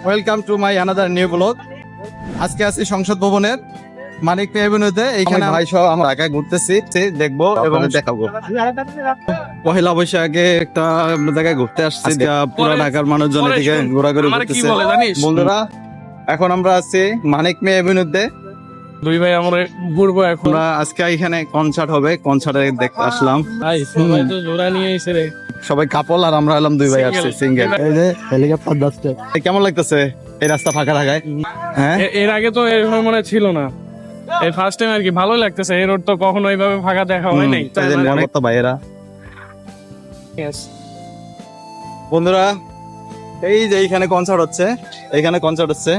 Welcome to my another new blog. আজকে আছি সংসদ ভবনের মানিক মে এভিনিউতে। এইখানে ভাই সহ আমরা ঢাকায় ঘুরতেছি, দেখবো এবং দেখাবো। পহেলা বৈশাখে একটা জায়গায় ঘুরতে আসছি, পুরো ঢাকার মানুষজন এদিকে ঘোরাঘুরি করতেছে। বন্ধুরা, এখন আমরা আছি মানিক মে এভিনিউতে। দুই ভাই আমরা ঘুরবো এখন। আমরা আজকে এখানে কনসার্ট হবে, কনসার্টে দেখতে আসলাম। ভাই সবাই তো জোড়া নিয়ে এসে রে। সবাই কাপল আর আমরা এলাম দুই ভাই আসছে সিঙ্গেল। এই যে হেলিকপ্টার যাচ্ছে। কেমন লাগতেছে এই রাস্তা ফাঁকা থাকায়? হ্যাঁ, এর আগে তো এরকম মনে ছিল না, এই ফার্স্ট টাইম আর কি। ভালো লাগতেছে, এই রোড তো কখনো এইভাবে ফাঁকা দেখা হয় নাই। অনেক তো ভাইয়েরা। বন্ধুরা, এই যে এইখানে কনসার্ট হচ্ছে,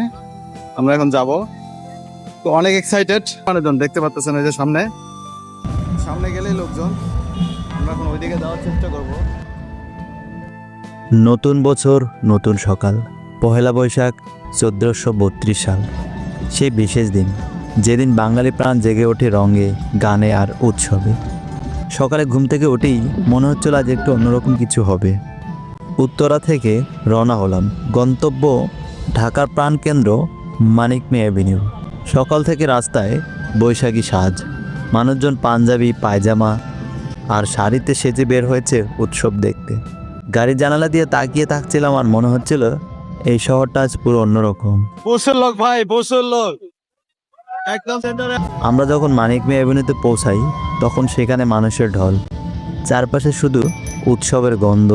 আমরা এখন যাব। তো অনেক এক্সাইটেড মানুষজন, দেখতে পাচ্ছেন এই যে সামনে গেলেই লোকজন। আমরা এখন ওইদিকে যাওয়ার চেষ্টা করব। নতুন বছর, নতুন সকাল। পহেলা বৈশাখ 1432 সাল, সেই বিশেষ দিন যেদিন বাঙালি প্রাণ জেগে ওঠে রঙে, গানে আর উৎসবে। সকালে ঘুম থেকে উঠেই মনে হচ্ছিল আজ একটু অন্যরকম কিছু হবে। উত্তরা থেকে রওনা হলাম, গন্তব্য ঢাকার প্রাণকেন্দ্র মানিক মে অ্যাভিনিউ। সকাল থেকে রাস্তায় বৈশাখী সাজ, মানুষজন পাঞ্জাবি, পায়জামা আর শাড়িতে সেজে বের হয়েছে উৎসব দেখতে। গাড়ির জানালা দিয়ে তাকিয়ে থাকছিলাম আর মনে হচ্ছিল এই শহরটা আজ পুরো অন্যরকম। বসুর লোক ভাই, বসুর লোক একদম সেন্টারে। আমরা যখন মানিক মে অ্যাভিনিউতে পৌঁছাই তখন সেখানে মানুষের ঢল, চারপাশে শুধু উৎসবের গন্ধ।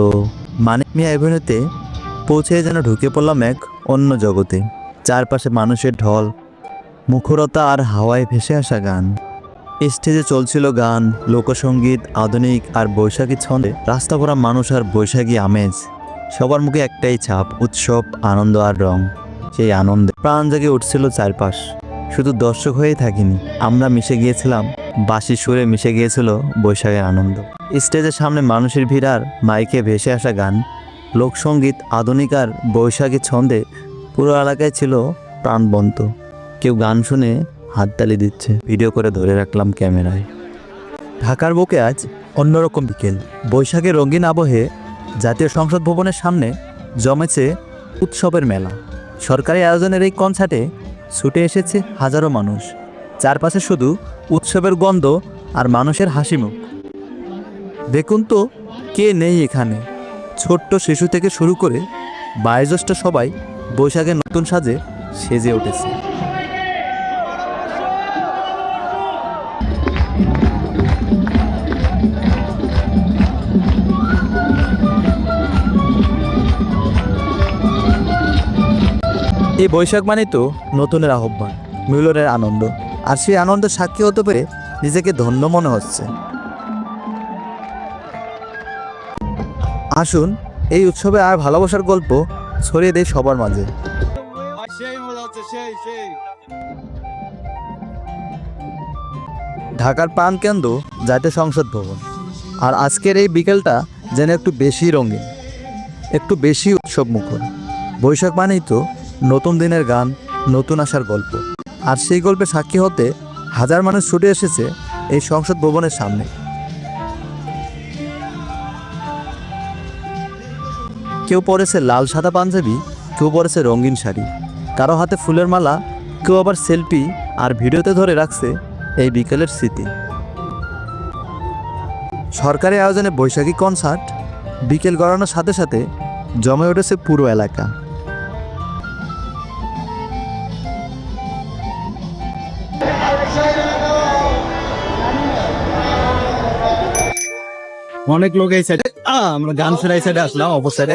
মানিক মে অ্যাভিনিউতে পৌঁছে যেন ঢুকে পড়লাম এক অন্য জগতে। চারপাশে মানুষের ঢল, মুখরতা আর হাওয়ায় ভেসে আসা গান। স্টেজে চলছিল গান, লোকসঙ্গীত, আধুনিক আর বৈশাখী ছন্দে রাস্তা ভরা মানুষ আর বৈশাখী আমেজ। সবার মুখে একটাই ছাপ, উৎসব, আনন্দ আর রং। সেই আনন্দে প্রাণ জেগে উঠছিল চারপাশ। শুধু দর্শক হয়েই থাকিনি, আমরা মিশে গিয়েছিলাম, বাঁশির সুরে মিশে গিয়েছিল বৈশাখের আনন্দ। স্টেজের সামনে মানুষের ভিড় আর মাইকে ভেসে আসা গান, লোকসঙ্গীত, আধুনিক আর বৈশাখী ছন্দে পুরো এলাকায় ছিল প্রাণবন্ত। কেউ গান শুনে হাততালি দিচ্ছে, ভিডিও করে ধরে রাখলাম ক্যামেরায়। ঢাকার বুকে আজ অন্যরকম বিকেল। বৈশাখের রঙিন আবহে জাতীয় সংসদ ভবনের সামনে জমেছে উৎসবের মেলা। সরকারি আয়োজনের এই কনসার্টে ছুটে এসেছে হাজারো মানুষ। চারপাশে শুধু উৎসবের গন্ধ আর মানুষের হাসি মুখ। দেখুন তো কে নেই এখানে। ছোট্ট শিশু থেকে শুরু করে বয়োজ্যেষ্ঠ সবাই বৈশাখের নতুন সাজে সেজে উঠেছে। এই বৈশাখ মানে তো নতুনের আহ্বান, মিলনের আনন্দ। আর সেই আনন্দের সাক্ষী হতে পেরে নিজেকে ধন্য মনে হচ্ছে। আসুন এই উৎসবে আর ভালোবাসার গল্প ছড়িয়ে দেয় সবার মাঝে। ঢাকার প্রাণকেন্দ্র জাতীয় সংসদ ভবন। আর আজকের এই বিকেলটা যেন একটু বেশি রঙিন, একটু বেশি উৎসব মুখর। বৈশাখ মানেই তো নতুন দিনের গান, নতুন আশার গল্প। আর সেই গল্পে সাক্ষী হতে হাজার মানুষ ছুটে এসেছে এই সংসদ ভবনের সামনে। কেউ পরেছে লাল সাদা পাঞ্জাবি, কেউ পরেছে রঙিন শাড়ি, কারো হাতে ফুলের মালা, কেউ আবার সেলফি আর ভিডিওতে ধরে রাখছে এই বিকেলের স্মৃতি। সরকারি আয়োজনে বৈশাখী কনসার্ট, বিকেল গড়ানোর সাথে সাথে জমে উঠেছে পুরো এলাকা। অনেক লোক এই সাইডে, আমরা গান শোনা এই সাইডে আসলাম, অবস্থায়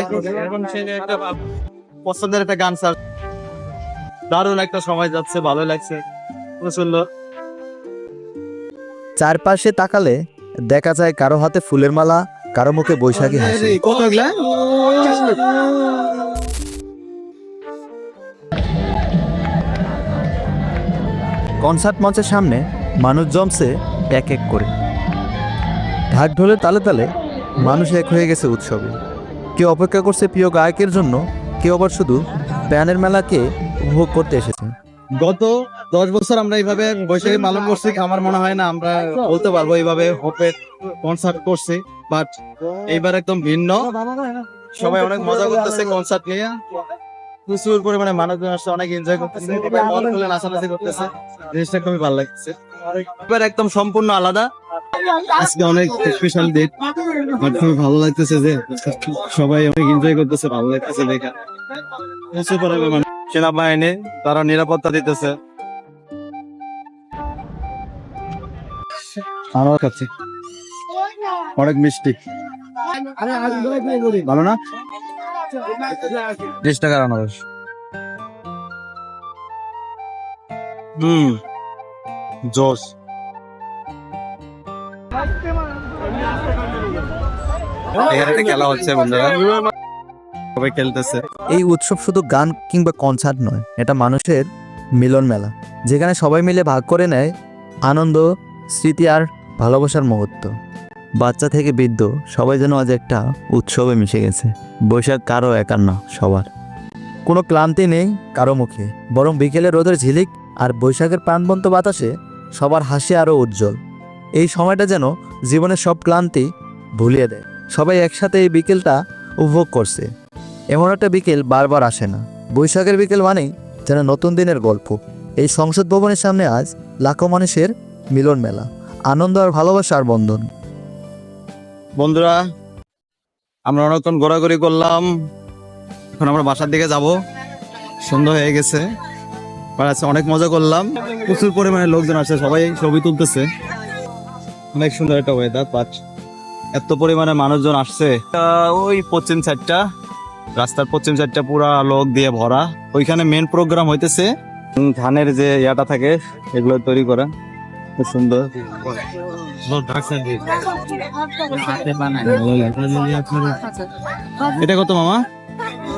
পছন্দের একটা গান। স্যার দারুণ একটা সময় যাচ্ছে, ভালো লাগছে, প্রচন্ড। চারপাশে তাকালে দেখা যায় কারো হাতে ফুলের মালা, কারো মুখে বৈশাখী হাসি। কনসার্ট মঞ্চের সামনে মানুষ জমছে এক এক করে। ঢাক ঢোলের তালে তালে মানুষ এক হয়ে গেছে উৎসবে। কেউ অপেক্ষা করছে প্রিয় গায়কের জন্য, কেউ আবার শুধু প্যানের মেলাকে উপভোগ করতে এসেছে। গত 10 বছর আমরা এইভাবে বৈশাখী পালন করছি, আমার মনে হয় না আমরা বলতে পারবো এইভাবে হোপের কনসার্ট করছি। বাট এইবার একদম ভিন্ন, সবাই অনেক মজা করতেছে কনসার্ট নিয়ে। প্রচুর পরিমাণে মানুষজন আসছে, অনেক এনজয় করতেছে, মন খুলে নাচানাচি করতেছে, জিনিসটা খুবই ভালো লাগছে। এবার একদম সম্পূর্ণ আলাদা। আজকে অনেক স্পেশাল ডেট, খুবই ভালো লাগতেছে যে সবাই অনেক এনজয় করতেছে, ভালো লাগতেছে দেখা। প্রচুর পরিমাণে সেনাবাহিনী তারা নিরাপত্তা দিতেছে। আমার কাছে অনেক মিষ্টি, ভালো না? 30 টাকার আনারস। জোস। এখানে খেলা হচ্ছে, বন্ধুরা সবাই খেলতেছে। এই উৎসব শুধু গান কিংবা কনসার্ট নয়, এটা মানুষের মিলন মেলা, যেখানে সবাই মিলে ভাগ করে নেয় আনন্দ, স্মৃতি আর ভালোবাসার মুহূর্ত। বাচ্চা থেকে বৃদ্ধ সবাই যেন আজ একটা উৎসবে মিশে গেছে। বৈশাখ কারো একার না, সবার। কোনো ক্লান্তি নেই কারো মুখে, বরং বিকেলে রোদের ঝিলিক আর বৈশাখের প্রাণবন্ত বাতাসে সবার হাসি আরও উজ্জ্বল। এই সময়টা যেন জীবনের সব ক্লান্তি ভুলিয়ে দেয়। সবাই একসাথে এই বিকেলটা উপভোগ করছে। এমন একটা বিকেল বারবার আসে না। বৈশাখের বিকেল মানেই যেন নতুন দিনের গল্প। এই সংসদ ভবনের সামনে আজ লাখো মানুষের মিলন মেলা, আনন্দ আর ভালোবাসার বন্ধন। বন্ধুরা, আমরা অনেকক্ষণ ঘোরাঘুরি করলাম, এখন আমরা বাসার দিকে যাব। সন্ধ্যা হয়ে গেছে, অনেক মজা করলাম। প্রচুর পরিমাণে লোকজন আসে, সবাই ছবি তুলতেছে। অনেক সুন্দর একটা ওয়েদার, এত পরিমাণে মানুষজন আসছে। ওই পশ্চিম সাইডটা, রাস্তার পশ্চিম সাইডটা পুরা লোক দিয়ে ভরা। ওইখানে মেন প্রোগ্রাম হইতেছে, ধানের যে ইয়াটা থাকে এগুলো তৈরি করা, খুব সুন্দর। এটা কত মামা?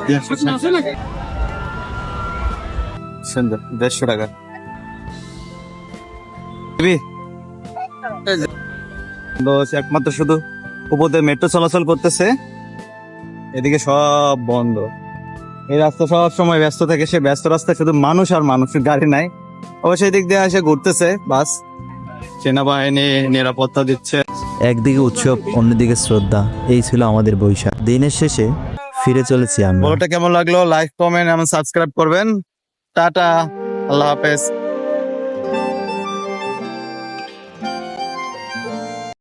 150 টাকা। একমাত্র শুধু উপরে মেট্রো চলাচল করতেছে, এদিকে সব বন্ধ। এই রাস্তা সব সময় ব্যস্ত থাকে, সে ব্যস্ত রাস্তায় শুধু মানুষ আর মানুষের গাড়ি নাই। অবশ্যই দিক দিয়ে এসে ঘুরতেছে বাস, সেনাবাহিনী নিরাপত্তা দিচ্ছে। একদিকে উৎসব, অন্যদিকে শ্রদ্ধা। এই ছিল আমাদের বৈশাখ। দিনের শেষে ফিরে চলেছি আমরা। বড়টা কেমন লাগলো? লাইক, কমেন্ট এবং সাবস্ক্রাইব করবেন। টাটা, আল্লাহ হাফেজ।